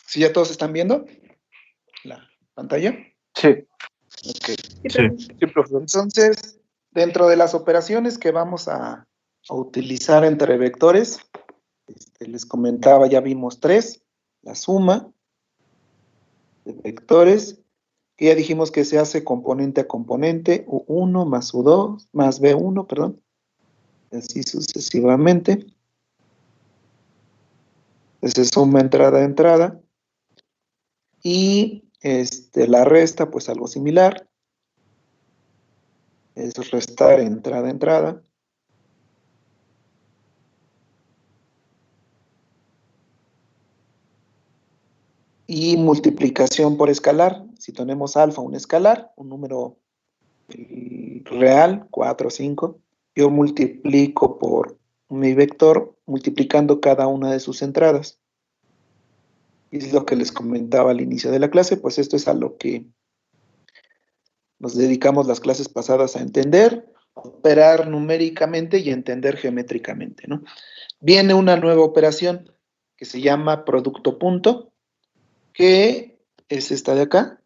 ¿Sí ya todos están viendo la pantalla? Sí. Okay. Sí, profesor. Entonces, dentro de las operaciones que vamos a utilizar entre vectores, les comentaba, ya vimos 3, la suma de vectores, que ya dijimos que se hace componente a componente, U1 más U2 más B1, perdón, así sucesivamente. Se suma entrada a entrada. Y la resta, pues algo similar. Es restar entrada a entrada. Y multiplicación por escalar. Si tenemos alfa, un escalar, un número real, 4 o 5, yo multiplico por mi vector, multiplicando cada una de sus entradas. Y es lo que les comentaba al inicio de la clase, pues esto es a lo que nos dedicamos las clases pasadas a entender, operar numéricamente y entender geométricamente, ¿no? Viene una nueva operación que se llama producto punto, que es esta de acá,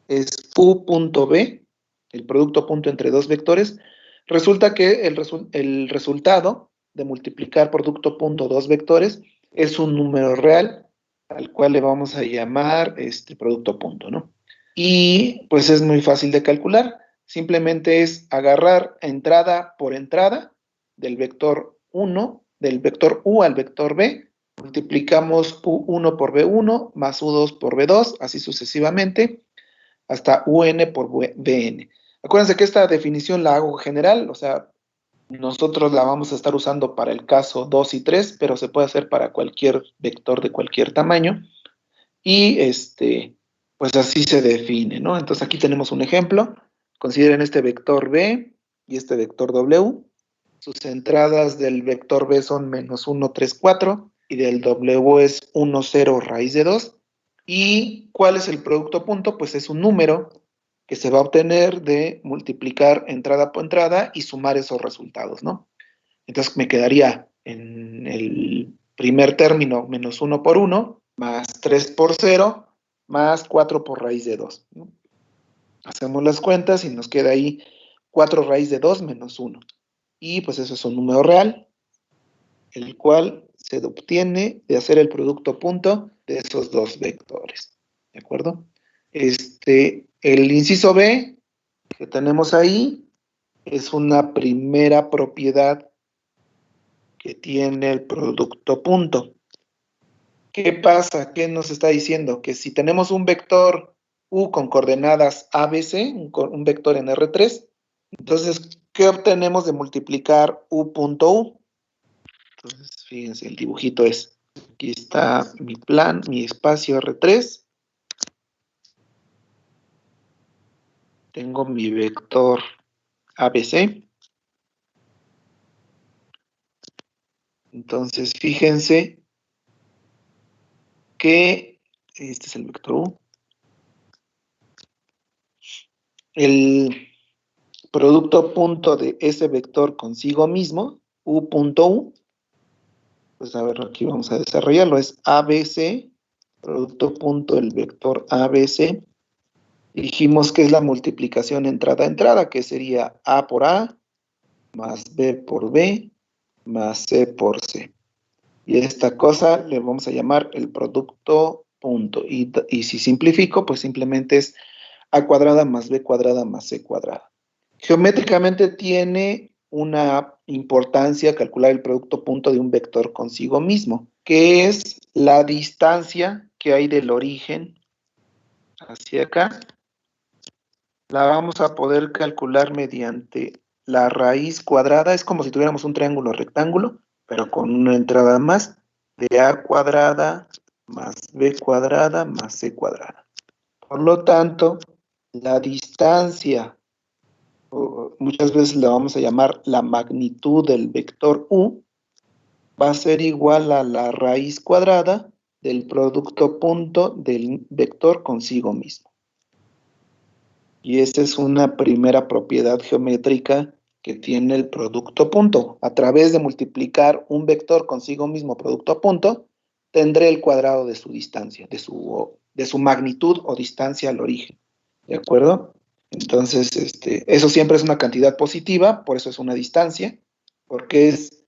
es U.B, el producto punto entre dos vectores. Resulta que el resultado de multiplicar producto punto dos vectores es un número real, al cual le vamos a llamar producto punto, ¿no? Y pues es muy fácil de calcular. Simplemente es agarrar entrada por entrada del vector 1, del vector U al vector B, multiplicamos U1 por B1 más U2 por B2, así sucesivamente, hasta UN por BN. Acuérdense que esta definición la hago general, o sea, nosotros la vamos a estar usando para el caso 2 y 3, pero se puede hacer para cualquier vector de cualquier tamaño. Y pues así se define, ¿no? Entonces aquí tenemos un ejemplo. Consideren este vector B y este vector W. Sus entradas del vector B son menos 1, 3, 4 y del W es 1, 0 raíz de 2. ¿Y cuál es el producto punto? Pues es un número que se va a obtener de multiplicar entrada por entrada y sumar esos resultados, ¿no? Entonces me quedaría en el primer término menos 1 por 1, más 3 por 0, más 4 por raíz de 2, ¿no? Hacemos las cuentas y nos queda ahí 4 raíz de 2 menos 1. Y pues eso es un número real, el cual se obtiene de hacer el producto punto de esos dos vectores. ¿De acuerdo? El inciso B que tenemos ahí es una primera propiedad que tiene el producto punto. ¿Qué pasa? ¿Qué nos está diciendo? Que si tenemos un vector U con coordenadas ABC, un vector en R3, entonces, ¿qué obtenemos de multiplicar U.U? Entonces, fíjense, el dibujito es, aquí está mi plan, mi espacio R3. Tengo mi vector ABC. Entonces, fíjense que este es el vector U. El producto punto de ese vector consigo mismo, U.U, pues a ver, aquí vamos a desarrollarlo, es ABC, producto punto del vector ABC. Dijimos que es la multiplicación entrada a entrada, que sería A por A, más B por B, más C por C. Y esta cosa le vamos a llamar el producto punto. Y si simplifico, pues simplemente es A cuadrada más B cuadrada más C cuadrada. Geométricamente tiene una importancia calcular el producto punto de un vector consigo mismo, que es la distancia que hay del origen hacia acá. La vamos a poder calcular mediante la raíz cuadrada. Es como si tuviéramos un triángulo rectángulo, pero con una entrada más de A cuadrada más B cuadrada más C cuadrada. Por lo tanto, la distancia, muchas veces la vamos a llamar la magnitud del vector U, va a ser igual a la raíz cuadrada del producto punto del vector consigo mismo. Y esta es una primera propiedad geométrica que tiene el producto punto. A través de multiplicar un vector consigo mismo producto punto, tendré el cuadrado de su distancia, de su magnitud o distancia al origen. ¿De acuerdo? Entonces, eso siempre es una cantidad positiva, por eso es una distancia, porque es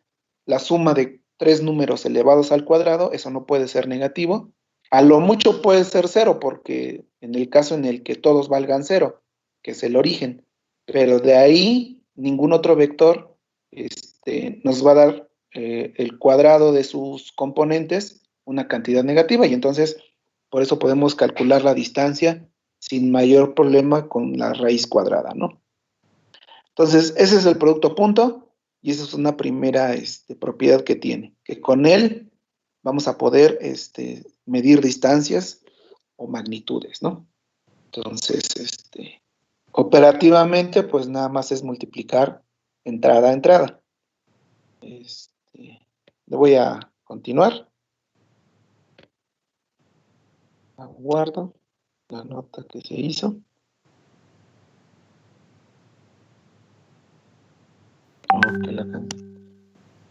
la suma de tres números elevados al cuadrado, eso no puede ser negativo. A lo mucho puede ser cero, porque en el caso en el que todos valgan cero, que es el origen, pero de ahí ningún otro vector nos va a dar el cuadrado de sus componentes una cantidad negativa, y entonces por eso podemos calcular la distancia sin mayor problema con la raíz cuadrada, ¿no? Entonces, ese es el producto punto, y esa es una primera propiedad que tiene, que con él vamos a poder medir distancias o magnitudes, ¿no? Entonces, operativamente, pues nada más es multiplicar entrada a entrada. Le voy a continuar. Aguardo la nota que se hizo.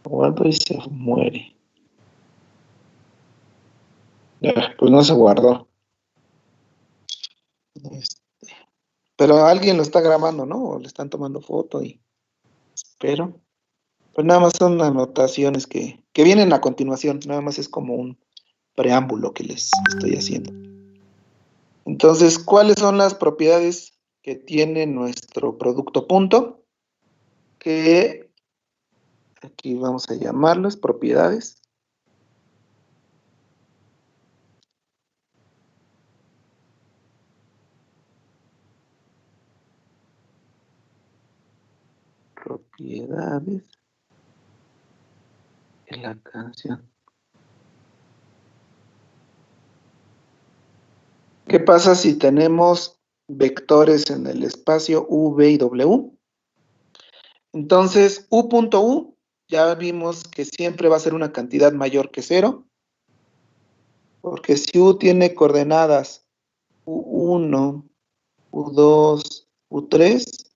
Guardo y se muere. Pues no se guardó. Pero alguien lo está grabando, ¿no? O le están tomando foto y espero. Pues nada más son anotaciones que vienen a continuación. Nada más es como un preámbulo que les estoy haciendo. Entonces, ¿cuáles son las propiedades que tiene nuestro producto punto? Que aquí vamos a llamarlas propiedades. Propiedades de la canción. ¿Qué pasa si tenemos vectores en el espacio U, V y W? Entonces, U.U ya vimos que siempre va a ser una cantidad mayor que 0, porque si U tiene coordenadas U1, U2, U3,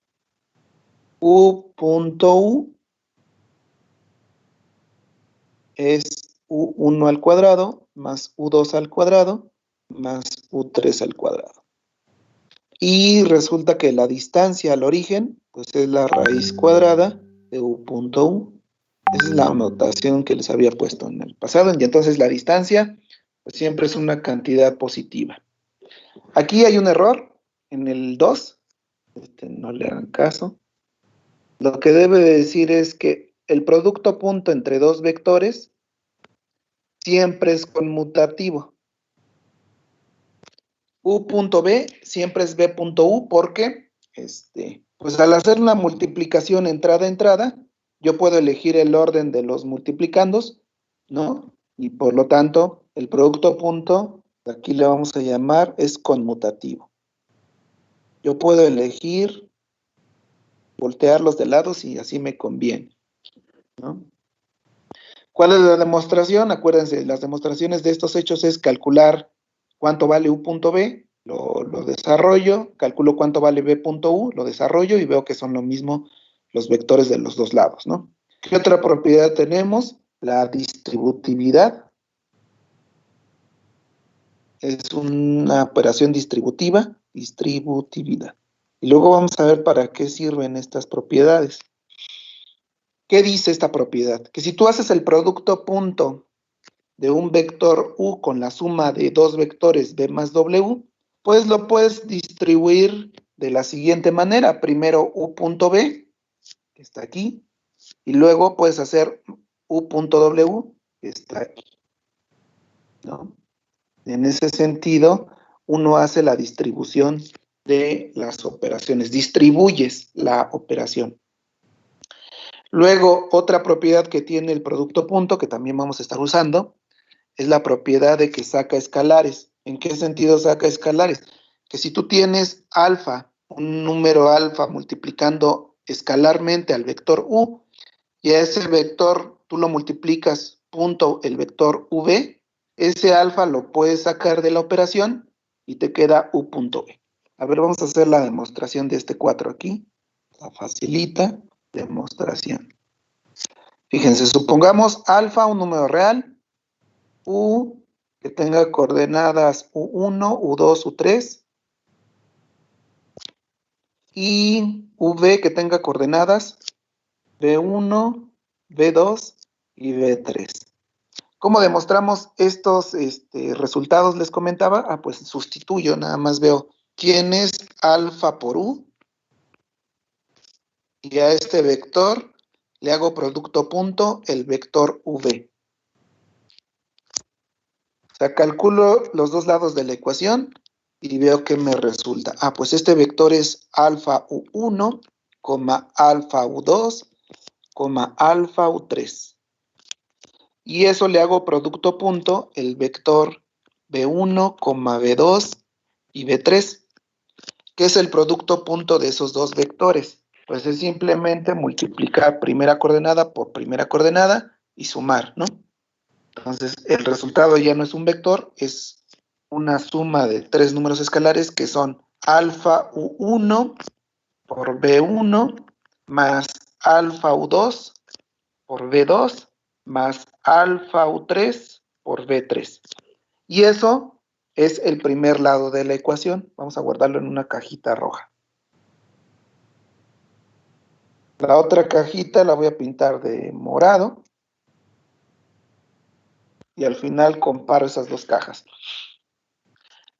U.U es U1 al cuadrado más U2 al cuadrado más U3 al cuadrado. Y resulta que la distancia al origen, pues es la raíz cuadrada de U.U. Esa es la notación que les había puesto en el pasado. Y entonces la distancia, pues siempre es una cantidad positiva. Aquí hay un error en el 2. No le hagan caso. Lo que debe de decir es que el producto punto entre dos vectores siempre es conmutativo. U.B siempre es B.U porque, pues al hacer una multiplicación entrada a entrada, yo puedo elegir el orden de los multiplicandos, ¿no? Y por lo tanto, el producto punto, aquí le vamos a llamar, es conmutativo. Yo puedo elegir voltearlos de lado si así me conviene, ¿no? ¿Cuál es la demostración? Acuérdense, las demostraciones de estos hechos es calcular cuánto vale U.B, lo desarrollo, calculo cuánto vale B.U, lo desarrollo y veo que son lo mismo los vectores de los dos lados, ¿no? ¿Qué otra propiedad tenemos? La distributividad. Es una operación distributiva, distributividad. Y luego vamos a ver para qué sirven estas propiedades. ¿Qué dice esta propiedad? Que si tú haces el producto punto de un vector U con la suma de dos vectores B más W, pues lo puedes distribuir de la siguiente manera. Primero U.B, que está aquí, y luego puedes hacer U.W, que está aquí, ¿no? En ese sentido, uno hace la distribución de las operaciones, distribuyes la operación. Luego, otra propiedad que tiene el producto punto, que también vamos a estar usando, es la propiedad de que saca escalares. ¿En qué sentido saca escalares? Que si tú tienes alfa, un número alfa multiplicando escalarmente al vector U, y a ese vector tú lo multiplicas punto el vector v, ese alfa lo puedes sacar de la operación y te queda u punto v. A ver, vamos a hacer la demostración de este 4 aquí. La facilita, demostración. Fíjense, supongamos alfa un número real, u que tenga coordenadas u1, u2, u3, y v que tenga coordenadas b1, b2 y b3. ¿Cómo demostramos estos resultados? Les comentaba. Pues sustituyo, nada más veo quién es alfa por u, y a este vector le hago producto punto el vector v. O sea, calculo los dos lados de la ecuación y veo que me resulta. Pues este vector es alfa u1, alfa u2, alfa u3. Y eso le hago producto punto el vector b1, b2 y b3. ¿Qué es el producto punto de esos dos vectores? Pues es simplemente multiplicar primera coordenada por primera coordenada y sumar, ¿no? Entonces, el resultado ya no es un vector, es una suma de tres números escalares que son alfa u1 por b1 más alfa u2 por b2 más alfa u3 por b3. Y eso es el primer lado de la ecuación. Vamos a guardarlo en una cajita roja. La otra cajita la voy a pintar de morado. Y al final comparo esas dos cajas.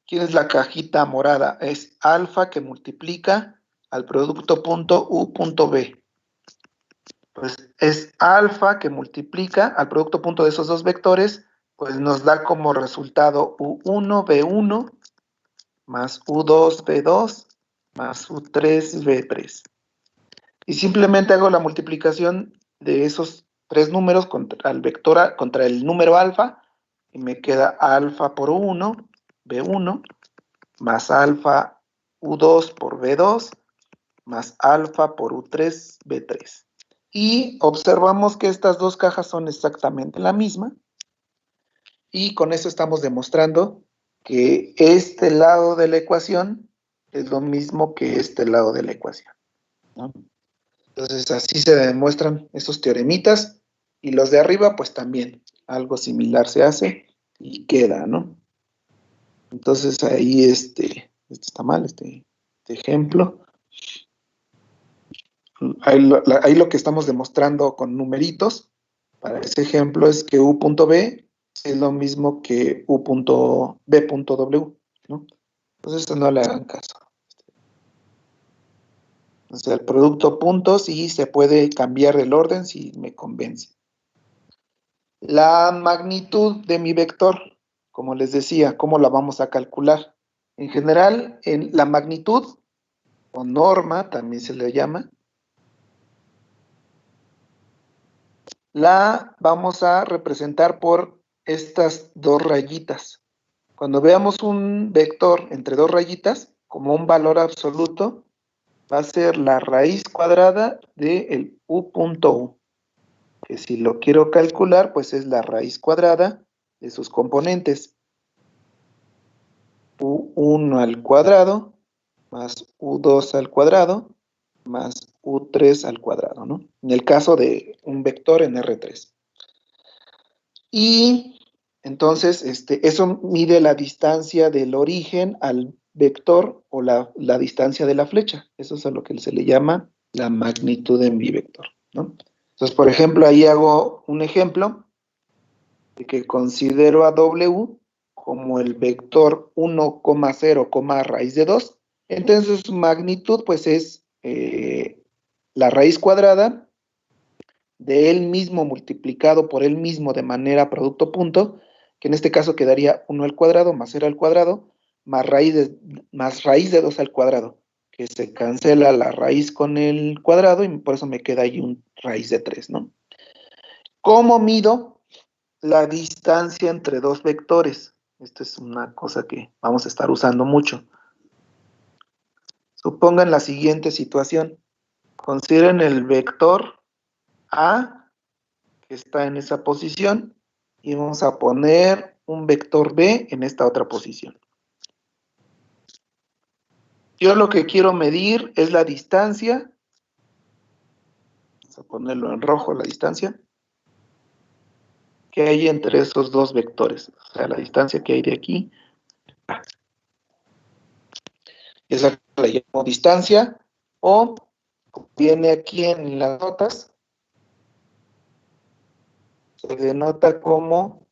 ¿Quién es la cajita morada? Es alfa que multiplica al producto punto u punto b. Pues es alfa que multiplica al producto punto de esos dos vectores, pues nos da como resultado u1 b1 más u2 b2 más u3 b3. Y simplemente hago la multiplicación de esos tres números contra el número alfa, y me queda alfa por u1, b1, más alfa u2 por b2, más alfa por u3, b3. Y observamos que estas dos cajas son exactamente la misma, y con eso estamos demostrando que este lado de la ecuación es lo mismo que este lado de la ecuación, ¿no? Entonces así se demuestran esos teoremitas, y los de arriba pues también algo similar se hace y queda, ¿no? Entonces ahí este está mal, este ejemplo. Ahí lo que estamos demostrando con numeritos para ese ejemplo es que u.b es lo mismo que u.b.w, ¿no? Entonces no le hagan caso. O sea, el producto puntos, y se puede cambiar el orden si me convence. La magnitud de mi vector, como les decía, ¿cómo la vamos a calcular? En general, en la magnitud, o norma también se le llama, la vamos a representar por estas dos rayitas. Cuando veamos un vector entre dos rayitas, como un valor absoluto, va a ser la raíz cuadrada del u.u, que si lo quiero calcular, pues es la raíz cuadrada de sus componentes. u1 al cuadrado más u2 al cuadrado más u3 al cuadrado, ¿no? En el caso de un vector en R3. Y entonces eso mide la distancia del origen al vector, o la distancia de la flecha. Eso es a lo que se le llama la magnitud en mi vector, ¿no? Entonces, por ejemplo, ahí hago un ejemplo de que considero a W como el vector 1,0, raíz de 2. Entonces su magnitud pues es la raíz cuadrada de él mismo multiplicado por él mismo de manera producto punto, que en este caso quedaría 1 al cuadrado más 0 al cuadrado más raíz de 2 al cuadrado, que se cancela la raíz con el cuadrado y por eso me queda ahí un raíz de 3, ¿no? ¿Cómo mido la distancia entre dos vectores? Esto es una cosa que vamos a estar usando mucho. Supongan la siguiente situación. Consideren el vector A, que está en esa posición y vamos a poner un vector B en esta otra posición. Yo lo que quiero medir es la distancia. Vamos a ponerlo en rojo, la distancia que hay entre esos dos vectores. O sea, la distancia que hay de aquí. Esa la llamo distancia, o viene aquí en las notas, se denota como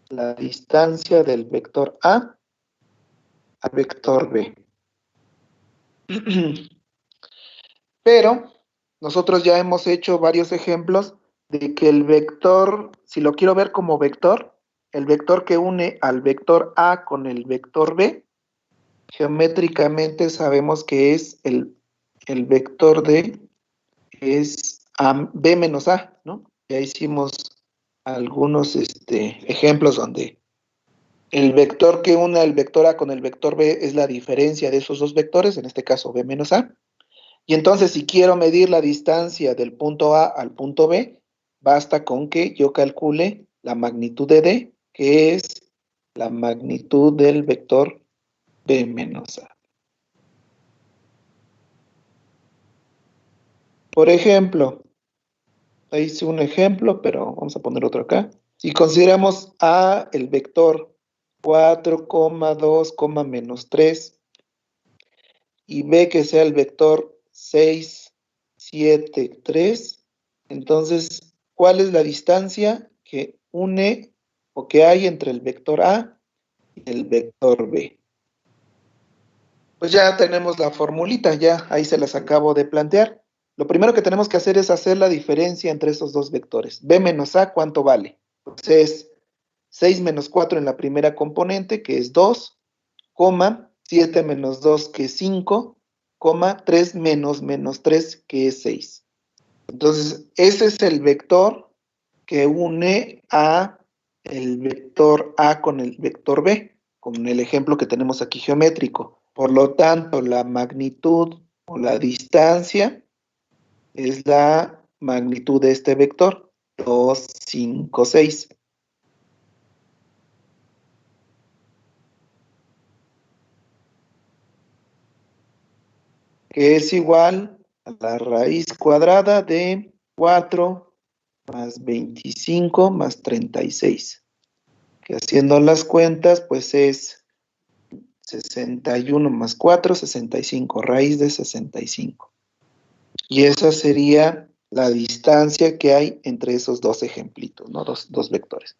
la distancia del vector A al vector B. Pero nosotros ya hemos hecho varios ejemplos de que el vector, si lo quiero ver como vector, el vector que une al vector A con el vector B, geométricamente sabemos que es el vector de es B menos A, ¿no? Ya hicimos algunos ejemplos donde el vector que une el vector A con el vector B es la diferencia de esos dos vectores, en este caso B menos A. Y entonces, si quiero medir la distancia del punto A al punto B, basta con que yo calcule la magnitud de D, que es la magnitud del vector B menos A. Por ejemplo, ahí hice un ejemplo, pero vamos a poner otro acá. Si consideramos A el vector 4, 2, menos 3 y B que sea el vector 6, 7, 3, entonces, ¿cuál es la distancia que une o que hay entre el vector A y el vector B? Pues ya tenemos la formulita, ya ahí se las acabo de plantear. Lo primero que tenemos que hacer es hacer la diferencia entre esos dos vectores. B menos A, ¿cuánto vale? Pues es 6 menos 4 en la primera componente, que es 2, 7 menos 2, que es 5, 3 menos 3, que es 6. Entonces, ese es el vector que une a el vector A con el vector B, con el ejemplo que tenemos aquí geométrico. Por lo tanto, la magnitud o la distancia es la magnitud de este vector, 2, 5, 6. Que es igual a la raíz cuadrada de 4 más 25 más 36. Que haciendo las cuentas, pues es 61 más 4, 65, raíz de 65. Y esa sería la distancia que hay entre esos dos ejemplitos, ¿no? Dos vectores.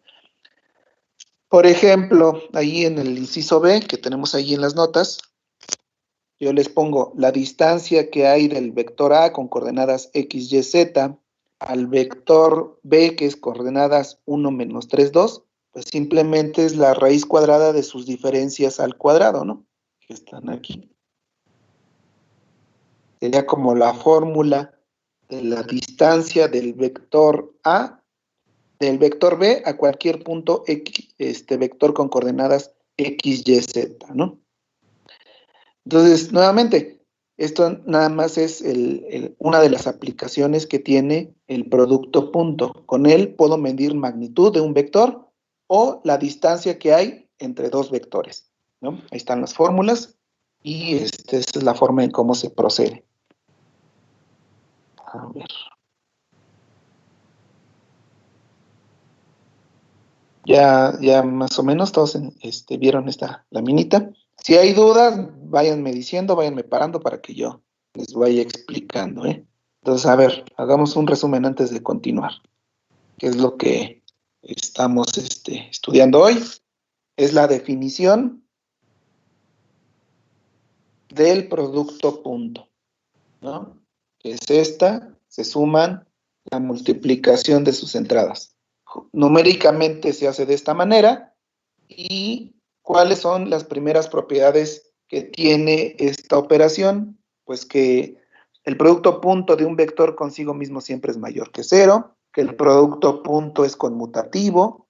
Por ejemplo, ahí en el inciso B, que tenemos ahí en las notas, yo les pongo la distancia que hay del vector A con coordenadas x, y, z al vector B, que es coordenadas 1, menos 3, 2, pues simplemente es la raíz cuadrada de sus diferencias al cuadrado, ¿no? Que están aquí. Sería como la fórmula de la distancia del vector A, del vector B a cualquier punto X, vector con coordenadas x, y, z, ¿no? Entonces, nuevamente, esto nada más es una de las aplicaciones que tiene el producto punto. Con él puedo medir magnitud de un vector o la distancia que hay entre dos vectores, ¿no? Ahí están las fórmulas y esta es la forma en cómo se procede. A ver. Ya más o menos todos vieron esta laminita. Si hay dudas, váyanme diciendo, váyanme parando para que yo les vaya explicando, ¿eh? Entonces, a ver, hagamos un resumen antes de continuar. ¿Qué es lo que estamos estudiando hoy? Es la definición del producto punto, ¿no? Que es esta, se suman la multiplicación de sus entradas. Numéricamente se hace de esta manera. ¿Y cuáles son las primeras propiedades que tiene esta operación? Pues que el producto punto de un vector consigo mismo siempre es mayor que 0, que el producto punto es conmutativo,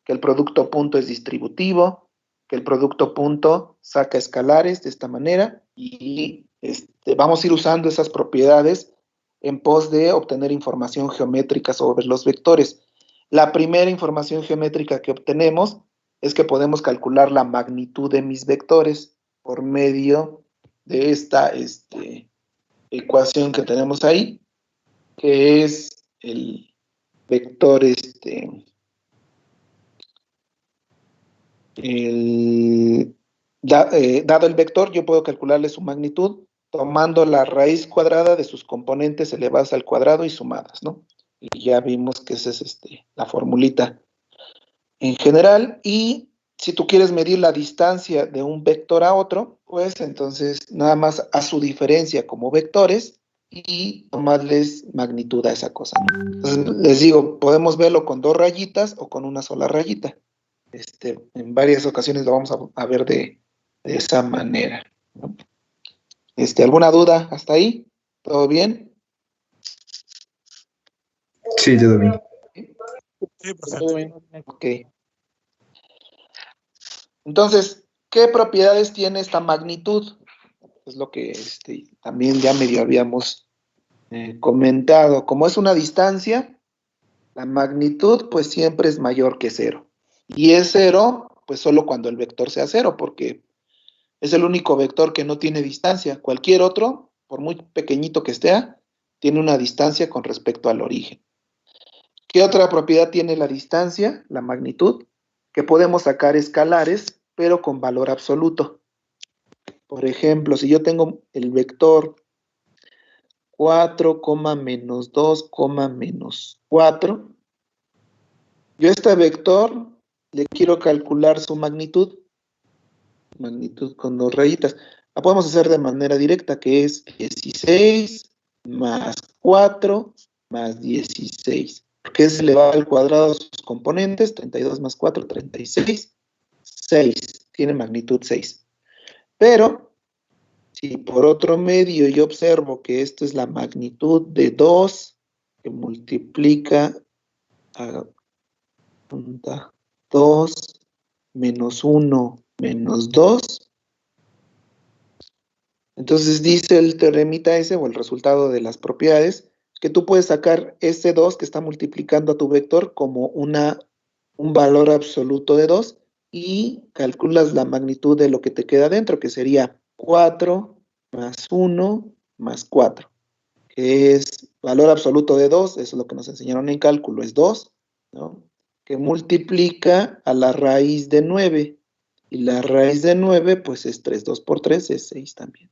que el producto punto es distributivo, que el producto punto saca escalares de esta manera y vamos a ir usando esas propiedades en pos de obtener información geométrica sobre los vectores. La primera información geométrica que obtenemos es que podemos calcular la magnitud de mis vectores por medio de esta ecuación que tenemos ahí, que es el vector, dado el vector, yo puedo calcularle su magnitud tomando la raíz cuadrada de sus componentes elevadas al cuadrado y sumadas, ¿no? Y ya vimos que esa es la formulita en general. Y si tú quieres medir la distancia de un vector a otro, pues entonces nada más a su diferencia como vectores y tomarles magnitud a esa cosa, ¿no? Entonces les digo, podemos verlo con 2 rayitas o con una sola rayita. En varias ocasiones lo vamos a ver de esa manera, ¿no? ¿Alguna duda hasta ahí? ¿Todo bien? Sí, todo bien. Sí, perfecto. Ok. Entonces, ¿qué propiedades tiene esta magnitud? Es lo que también ya medio habíamos comentado. Como es una distancia, la magnitud pues siempre es mayor que 0. Y es 0 pues solo cuando el vector sea 0, porque es el único vector que no tiene distancia. Cualquier otro, por muy pequeñito que esté, tiene una distancia con respecto al origen. ¿Qué otra propiedad tiene la distancia, la magnitud? Que podemos sacar escalares, pero con valor absoluto. Por ejemplo, si yo tengo el vector 4, menos 2, menos 4, yo a este vector le quiero calcular su magnitud con 2 rayitas. La podemos hacer de manera directa, que es 16 más 4 más 16, porque es elevado al cuadrado de sus componentes. 32 más 4, 36, 6, tiene magnitud 6. Pero si por otro medio yo observo que esto es la magnitud de 2, que multiplica a 2 menos 1 menos 2, entonces dice el teoremita ese, o el resultado de las propiedades, que tú puedes sacar ese 2 que está multiplicando a tu vector como un valor absoluto de 2 y calculas la magnitud de lo que te queda dentro, que sería 4 más 1 más 4, que es valor absoluto de 2, eso es lo que nos enseñaron en cálculo, es 2, ¿no? Que multiplica a la raíz de 9, y la raíz de 9 pues es 3, 2 por 3 es 6 también.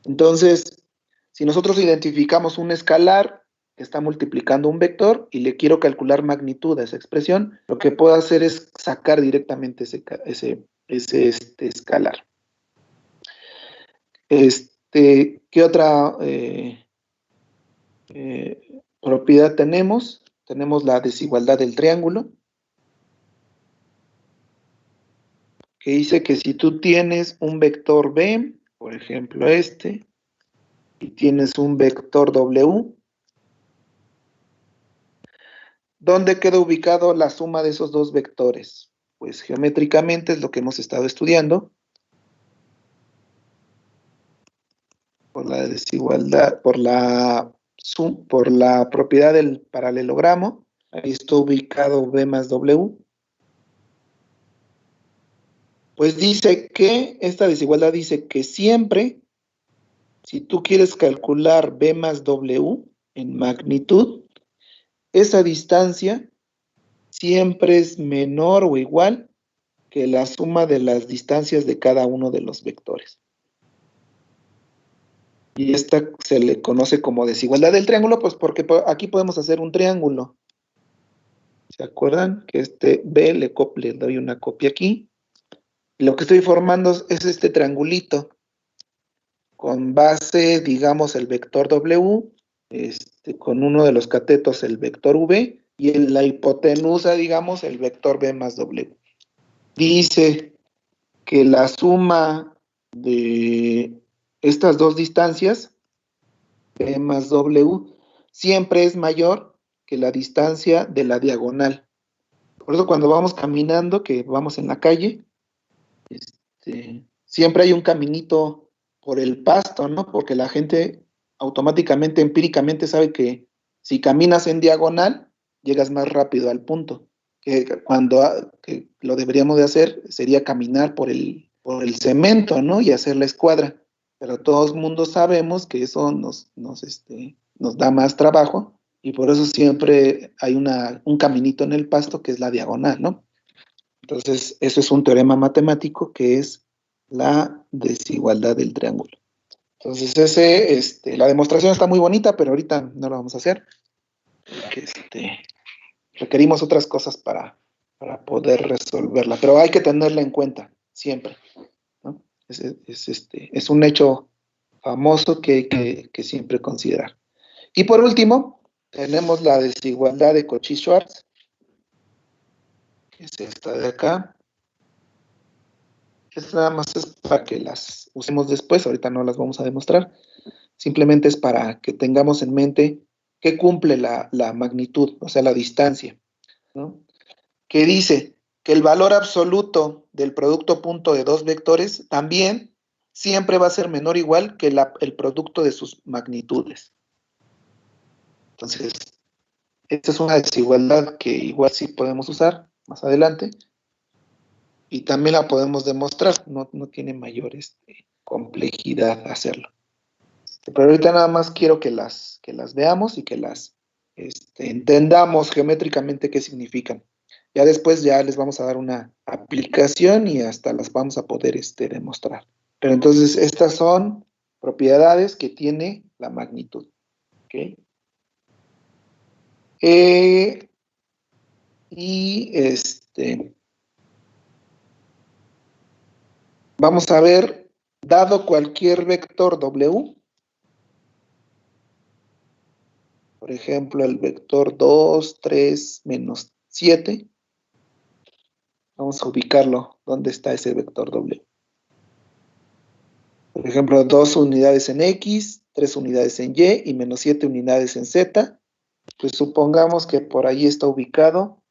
Entonces, si nosotros identificamos un escalar que está multiplicando un vector y le quiero calcular magnitud a esa expresión, lo que puedo hacer es sacar directamente ese escalar. ¿Qué otra propiedad tenemos? Tenemos la desigualdad del triángulo, que dice que si tú tienes un vector B, por ejemplo y tienes un vector W, ¿dónde queda ubicado la suma de esos dos vectores? Pues geométricamente es lo que hemos estado estudiando. Por la desigualdad, por la propiedad del paralelogramo. Ahí está ubicado B más W. Pues dice que, esta desigualdad dice que siempre, si tú quieres calcular B más W en magnitud, esa distancia siempre es menor o igual que la suma de las distancias de cada uno de los vectores. Y esta se le conoce como desigualdad del triángulo, pues porque aquí podemos hacer un triángulo. ¿Se acuerdan? Que B le doy una copia aquí. Y lo que estoy formando es este triangulito con base, digamos, el vector W, con uno de los catetos el vector V, y en la hipotenusa, digamos, el vector B más W. Dice que la suma de estas dos distancias, B más W, siempre es mayor que la distancia de la diagonal. Por eso cuando vamos caminando, que vamos en la calle, siempre hay un caminito por el pasto, ¿no? Porque la gente automáticamente, empíricamente sabe que si caminas en diagonal, llegas más rápido al punto. Que lo deberíamos de hacer sería caminar por el cemento, ¿no? Y hacer la escuadra. Pero todos mundos sabemos que eso nos da más trabajo y por eso siempre hay un caminito en el pasto que es la diagonal, ¿no? Entonces, eso es un teorema matemático que es la desigualdad del triángulo. Entonces, la demostración está muy bonita, pero ahorita no lo vamos a hacer. Porque, requerimos otras cosas para poder resolverla, pero hay que tenerla en cuenta siempre, ¿no? Es un hecho famoso que hay que siempre considerar. Y por último, tenemos la desigualdad de Cauchy-Schwarz, que es esta de acá. Es nada más es para que las usemos después, ahorita no las vamos a demostrar. Simplemente es para que tengamos en mente qué cumple la magnitud, o sea, la distancia, ¿no? Que dice que el valor absoluto del producto punto de dos vectores también siempre va a ser menor o igual que el producto de sus magnitudes. Entonces, esta es una desigualdad que igual sí podemos usar más adelante y también la podemos demostrar, no tiene mayor complejidad hacerlo. Pero ahorita nada más quiero que las veamos y que las entendamos geométricamente qué significan. Ya después ya les vamos a dar una aplicación y hasta las vamos a poder demostrar. Pero entonces estas son propiedades que tiene la magnitud. ¿Okay? Vamos a ver, dado cualquier vector W, por ejemplo, el vector 2, 3, menos 7, vamos a ubicarlo. ¿Dónde está ese vector W? Por ejemplo, 2 unidades en X, 3 unidades en Y y menos 7 unidades en Z. Pues supongamos que por ahí está ubicado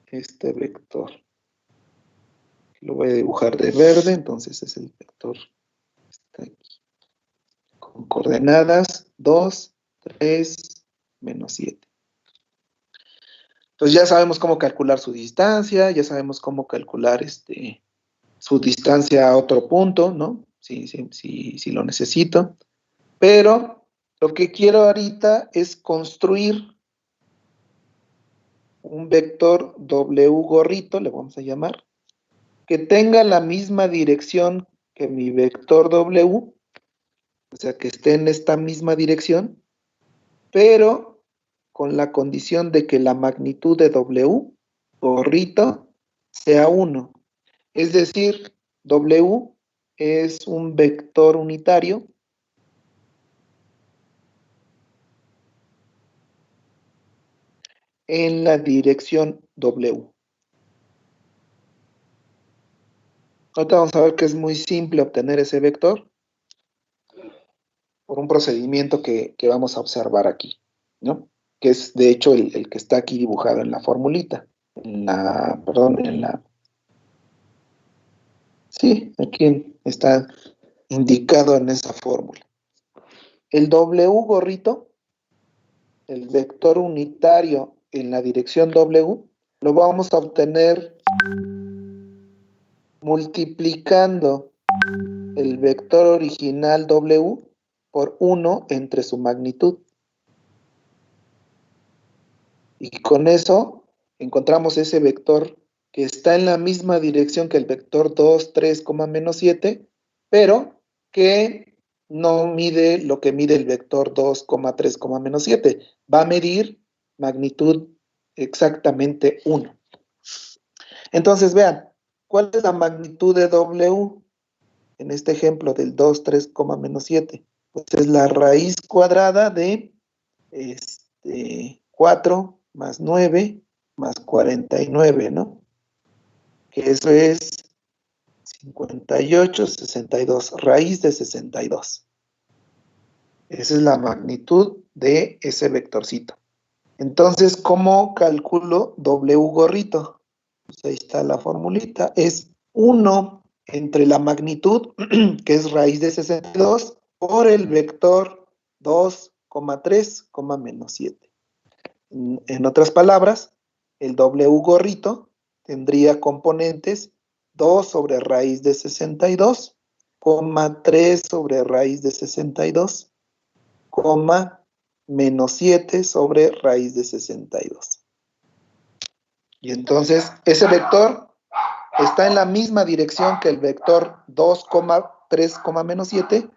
este vector. Lo voy a dibujar de verde, entonces es el vector que está aquí. Con coordenadas 2, 3, menos 7. Entonces ya sabemos cómo calcular su distancia, ya sabemos cómo calcular su distancia a otro punto, ¿no? Si lo necesito. Pero lo que quiero ahorita es construir un vector W gorrito, le vamos a llamar, que tenga la misma dirección que mi vector W, o sea, que esté en esta misma dirección, pero con la condición de que la magnitud de W, gorrito, sea 1. Es decir, W es un vector unitario en la dirección W. Ahorita vamos a ver que es muy simple obtener ese vector por un procedimiento que vamos a observar aquí, ¿no? Que es de hecho el que está aquí dibujado en la formulita, sí, aquí está indicado en esa fórmula. El W gorrito, el vector unitario en la dirección W, lo vamos a obtener multiplicando el vector original W por 1 entre su magnitud. Y con eso encontramos ese vector que está en la misma dirección que el vector 2, 3, menos 7, pero que no mide lo que mide el vector 2, 3, menos 7. Va a medir magnitud exactamente 1. Entonces, vean, ¿cuál es la magnitud de W en este ejemplo del 2, 3, menos 7? Pues es la raíz cuadrada de 4 más 9 más 49, ¿no? Que eso es 58, 62, raíz de 62. Esa es la magnitud de ese vectorcito. Entonces, ¿cómo calculo W gorrito? Pues ahí está la formulita. Es 1 entre la magnitud, que es raíz de 62, por el vector 2,3, menos 7. En otras palabras, el W gorrito tendría componentes 2 sobre raíz de 62, 3 sobre raíz de 62, menos 7 sobre raíz de 62. Y entonces ese vector está en la misma dirección que el vector 2,3, menos 7,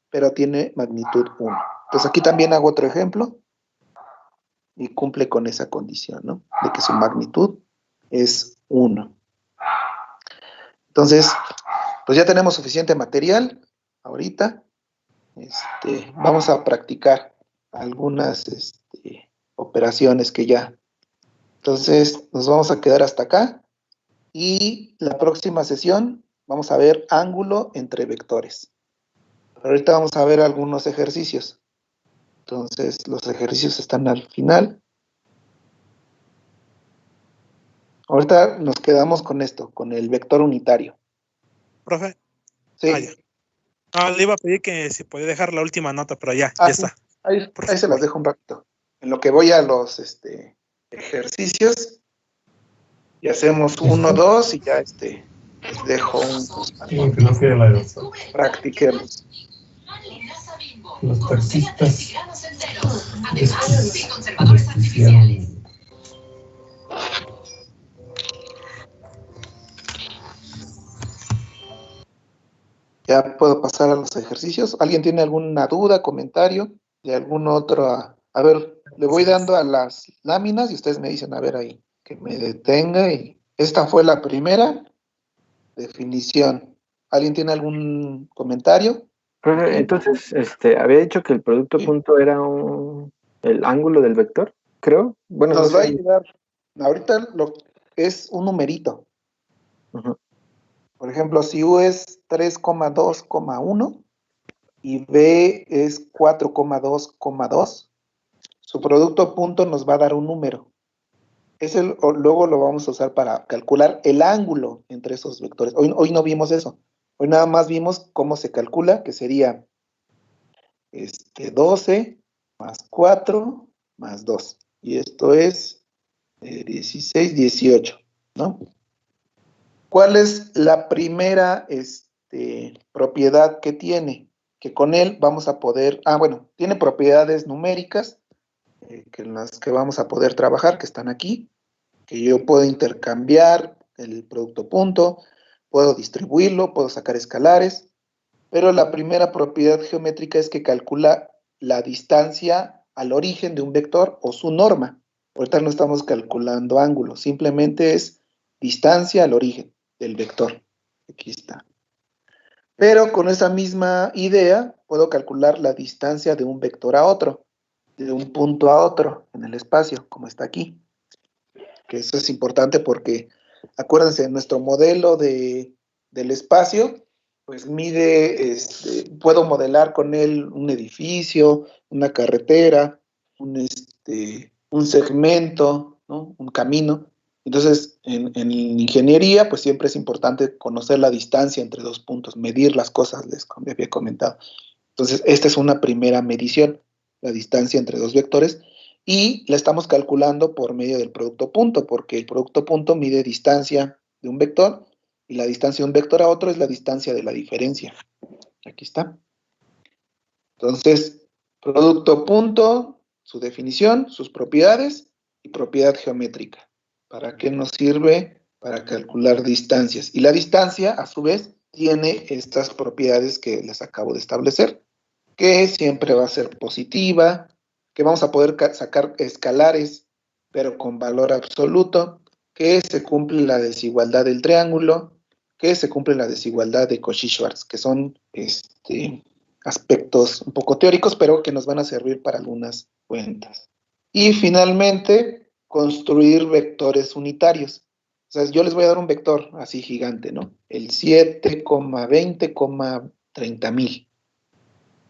pero tiene magnitud 1. Entonces aquí también hago otro ejemplo y cumple con esa condición, ¿no? De que su magnitud es 1. Entonces, pues ya tenemos suficiente material ahorita. Vamos a practicar algunas operaciones que ya. Entonces, nos vamos a quedar hasta acá. Y la próxima sesión vamos a ver ángulo entre vectores. Ahorita vamos a ver algunos ejercicios. Entonces, los ejercicios están al final. Ahorita nos quedamos con esto, con el vector unitario. Profe. Sí. Ya. Le iba a pedir que si podía dejar la última nota, pero ya sí. está. Ahí se las dejo un ratito. En lo que voy a los ejercicios, y hacemos 1, 2, y ya les dejo un que no quede la de practiquemos. Los taxistas despreciaron. Ya puedo pasar a los ejercicios. ¿Alguien tiene alguna duda, comentario de algún otro? A ver, le voy dando a las láminas y ustedes me dicen, a ver ahí, que me detenga. Y esta fue la primera definición. ¿Alguien tiene algún comentario? Profe, entonces, había dicho que el producto Sí. punto era el ángulo del vector, creo. Bueno, Nos no va a sé. ayudar. Ahorita es un numerito. Ujú. Por ejemplo, si U es 3,2,1 y B es 4,2,2, su producto punto nos va a dar un número. Luego lo vamos a usar para calcular el ángulo entre esos vectores. Hoy no vimos eso. Hoy nada más vimos cómo se calcula, que sería 12 más 4 más 2. Y esto es 16, 18, ¿no? ¿Cuál es la primera propiedad que tiene? Que con él vamos a poder, bueno, tiene propiedades numéricas en las que vamos a poder trabajar, que están aquí, que yo puedo intercambiar el producto punto, puedo distribuirlo, puedo sacar escalares, pero la primera propiedad geométrica es que calcula la distancia al origen de un vector o su norma. Ahorita no estamos calculando ángulos, simplemente es distancia al origen del vector. Aquí está. Pero con esa misma idea puedo calcular la distancia de un vector a otro, de un punto a otro en el espacio, como está aquí. Que eso es importante porque, acuérdense, nuestro modelo del espacio, pues mide, puedo modelar con él un edificio, una carretera, un segmento, ¿no? Un camino. Entonces, en ingeniería, pues siempre es importante conocer la distancia entre dos puntos, medir las cosas, les había comentado. Entonces, esta es una primera medición, la distancia entre dos vectores, y la estamos calculando por medio del producto punto, porque el producto punto mide distancia de un vector, y la distancia de un vector a otro es la distancia de la diferencia. Aquí está. Entonces, producto punto, su definición, sus propiedades y propiedad geométrica. ¿Para qué nos sirve? Para calcular distancias. Y la distancia, a su vez, tiene estas propiedades que les acabo de establecer, que siempre va a ser positiva, que vamos a poder sacar escalares, pero con valor absoluto, que se cumple la desigualdad del triángulo, que se cumple la desigualdad de Cauchy-Schwarz, que son aspectos un poco teóricos, pero que nos van a servir para algunas cuentas. Y finalmente, construir vectores unitarios. O sea, yo les voy a dar un vector así gigante, ¿no? El 7,20,30,000.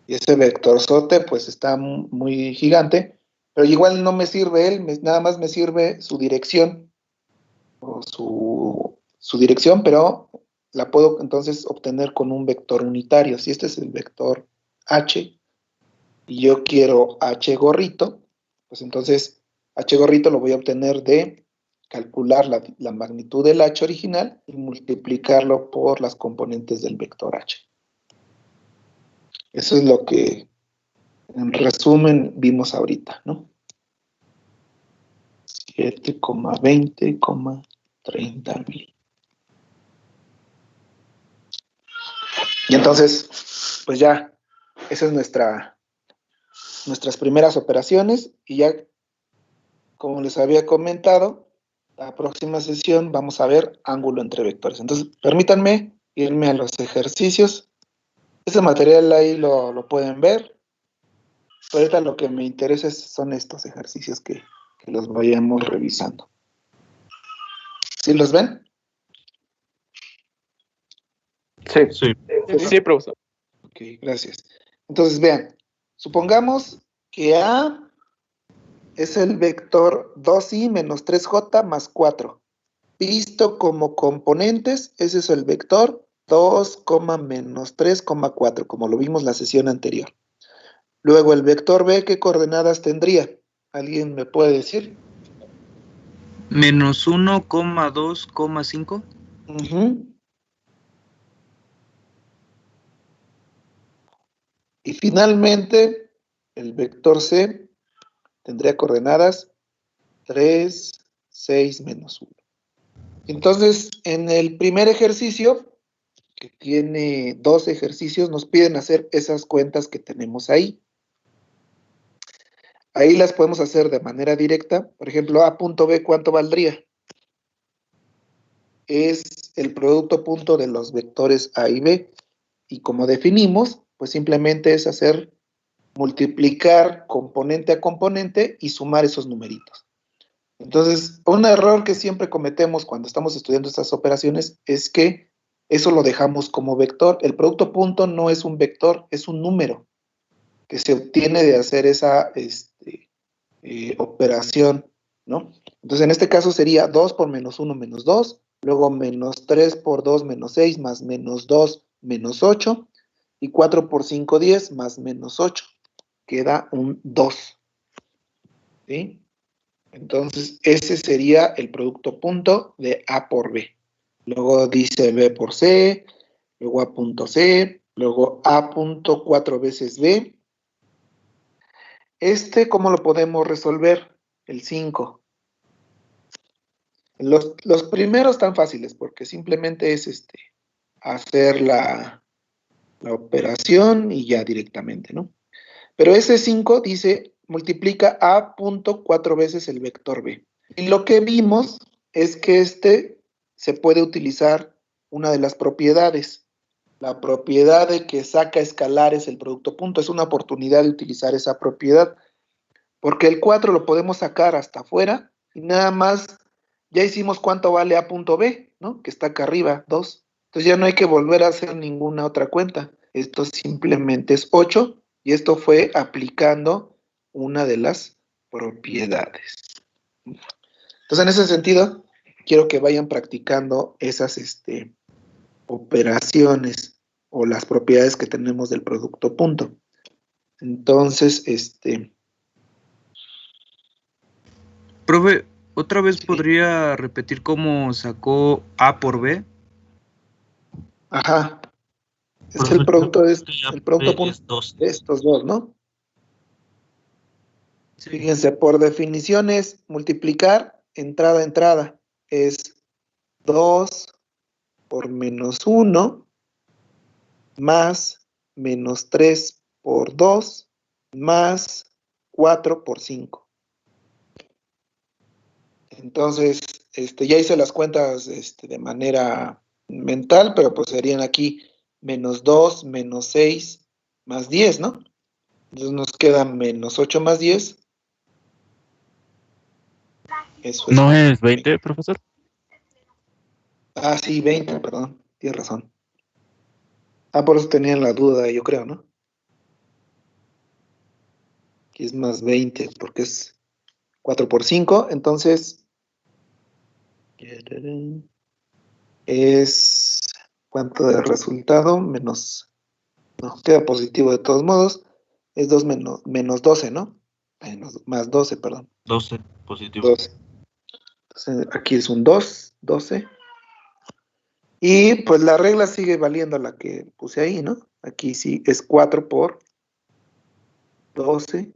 Y ese vectorzote pues está muy gigante, pero igual no me sirve él, nada más me sirve su dirección, o su dirección, pero la puedo entonces obtener con un vector unitario. Si este es el vector H, y yo quiero H gorrito, pues entonces H gorrito lo voy a obtener de calcular la magnitud del H original y multiplicarlo por las componentes del vector H. Eso es lo que, en resumen, vimos ahorita, ¿no? 7,20,30 Y entonces, pues ya, esa es nuestras primeras operaciones, y ya, como les había comentado, la próxima sesión vamos a ver ángulo entre vectores. Entonces, permítanme irme a los ejercicios. Este material ahí lo pueden ver. Ahorita lo que me interesa son estos ejercicios que los vayamos revisando. ¿Sí los ven? Sí, Sí. sí, profesor. Ok, gracias. Entonces, vean, supongamos que A es el vector 2i menos 3j más 4. Visto como componentes, ese es el vector 2, menos 3, 4, como lo vimos la sesión anterior. Luego, el vector B, ¿qué coordenadas tendría? ¿Alguien me puede decir? Menos 1,2,5. Y finalmente, el vector C tendría coordenadas 3, 6, menos 1. Entonces, en el primer ejercicio, que tiene 2 ejercicios, nos piden hacer esas cuentas que tenemos ahí. Ahí las podemos hacer de manera directa. Por ejemplo, A punto B, ¿cuánto valdría? Es el producto punto de los vectores A y B. Y como definimos, pues simplemente es multiplicar componente a componente y sumar esos numeritos. Entonces, un error que siempre cometemos cuando estamos estudiando estas operaciones es que eso lo dejamos como vector. El producto punto no es un vector, es un número que se obtiene de hacer esa operación, ¿no? Entonces, en este caso sería 2 por menos 1 menos 2, luego menos 3 por 2 menos 6, más menos 2 menos 8, y 4 por 5, 10, más menos 8. Queda un 2. ¿Sí? Entonces, ese sería el producto punto de A por B. Luego dice B por C, luego A punto C, luego A punto 4 veces B. ¿Cómo lo podemos resolver? El 5. Los primeros están fáciles porque simplemente es hacer la operación y ya directamente, ¿no? Pero ese 5 dice, multiplica A punto 4 veces el vector B. Y lo que vimos es que se puede utilizar una de las propiedades. La propiedad de que saca escalares el producto punto. Es una oportunidad de utilizar esa propiedad. Porque el 4 lo podemos sacar hasta afuera y nada más ya hicimos cuánto vale A punto B, ¿no? Que está acá arriba, 2. Entonces ya no hay que volver a hacer ninguna otra cuenta. Esto simplemente es 8 y esto fue aplicando una de las propiedades. Entonces, en ese sentido, quiero que vayan practicando esas operaciones o las propiedades que tenemos del producto punto. Entonces, Profe, ¿otra vez sí. podría repetir cómo sacó A por B? Ajá. Es Profe, el producto de ya el producto es punto 2. de estos dos, ¿no? Sí. Fíjense, por definición es multiplicar entrada a entrada. Es 2 por menos 1 más menos 3 por 2 más 4 por 5. Entonces, ya hice las cuentas de manera mental, pero pues serían aquí menos 2, menos 6, más 10, ¿no? Entonces nos queda menos 8 más 10. Eso es. ¿No es 20, profesor? Ah, sí, 20, perdón. Tienes razón. Ah, por eso tenían la duda, yo creo, ¿no? Que es más 20, porque es 4 por 5, entonces es, ¿cuánto de resultado? Menos No, queda positivo de todos modos. Es 2 menos 12, ¿no? Más 12, perdón. 12, positivo. 12. Entonces, aquí es un 2, 12. Y pues la regla sigue valiendo la que puse ahí, ¿no? Aquí sí es 4 por 12,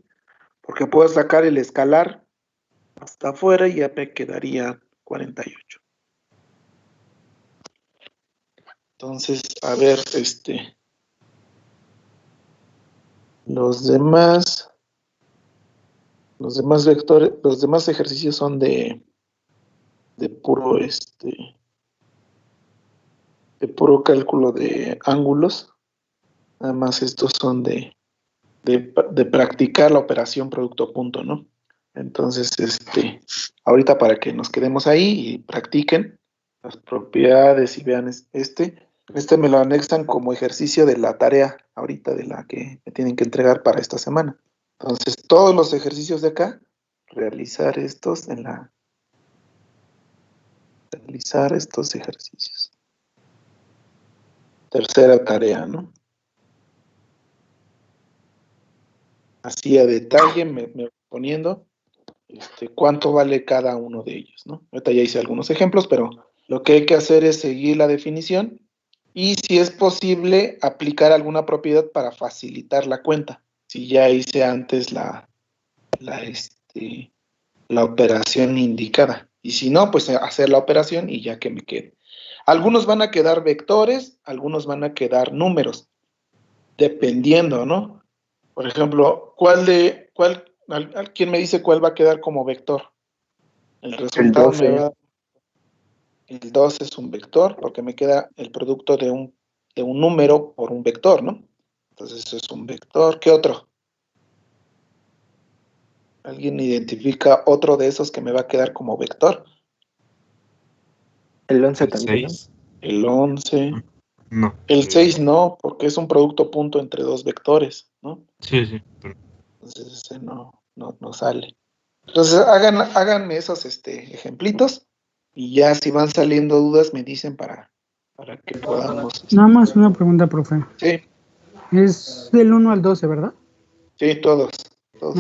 porque puedo sacar el escalar hasta afuera y ya me quedaría 48. Entonces, a ver, los demás vectores, los demás ejercicios son de puro, de puro cálculo de ángulos. Nada más estos son de practicar la operación producto punto, ¿no? Entonces, ahorita para que nos quedemos ahí y practiquen las propiedades y vean este me lo anexan como ejercicio de la tarea ahorita de la que me tienen que entregar para esta semana. Entonces, todos los ejercicios de acá, realizar estos ejercicios. Tercera tarea, ¿no? Así a detalle me voy poniendo cuánto vale cada uno de ellos, ¿no? Ahorita ya hice algunos ejemplos, pero lo que hay que hacer es seguir la definición y si es posible aplicar alguna propiedad para facilitar la cuenta. Si ya hice antes la operación indicada. Y si no, pues hacer la operación y ya que me quede. Algunos van a quedar vectores, algunos van a quedar números, dependiendo, ¿no? Por ejemplo, ¿quién me dice cuál va a quedar como vector? El resultado El 12. me va. El 2 es un vector porque me queda el producto de un número por un vector, ¿no? Entonces eso es un vector. ¿Qué otro? ¿Alguien identifica otro de esos que me va a quedar como vector? El 11 El también, 6. El 11. No. El 6 no, porque es un producto punto entre dos vectores, ¿no? Sí. Entonces ese no sale. Entonces háganme esos ejemplitos y ya si van saliendo dudas me dicen para que podamos. Nada más una pregunta, profe. Sí, Es del 1 al 12, ¿verdad? sí, todos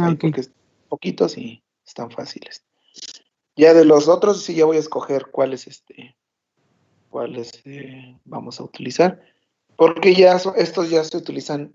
ahí, Ok. porque son poquitos y están fáciles. Ya de los otros sí ya voy a escoger cuáles vamos a utilizar, porque ya estos ya se utilizan